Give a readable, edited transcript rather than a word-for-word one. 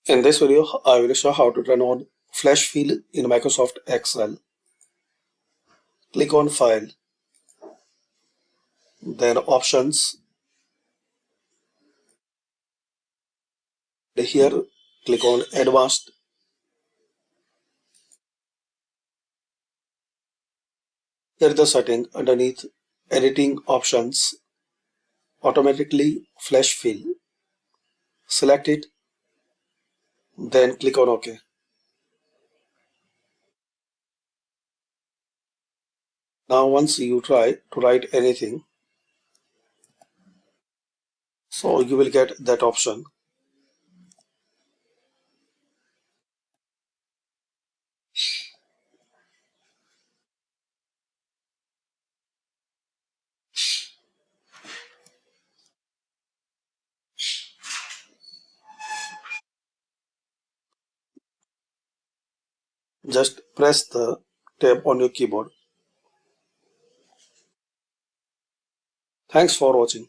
In this video, I will show how to turn on flash fill in Microsoft Excel. Click on File, then Options. Here, click on Advanced. Here the setting underneath Editing Options, Automatically Flash Fill. Select it, then click on OK. Now once you try to write anything, so you will get that option. Just press the tab on your keyboard. Thanks for watching.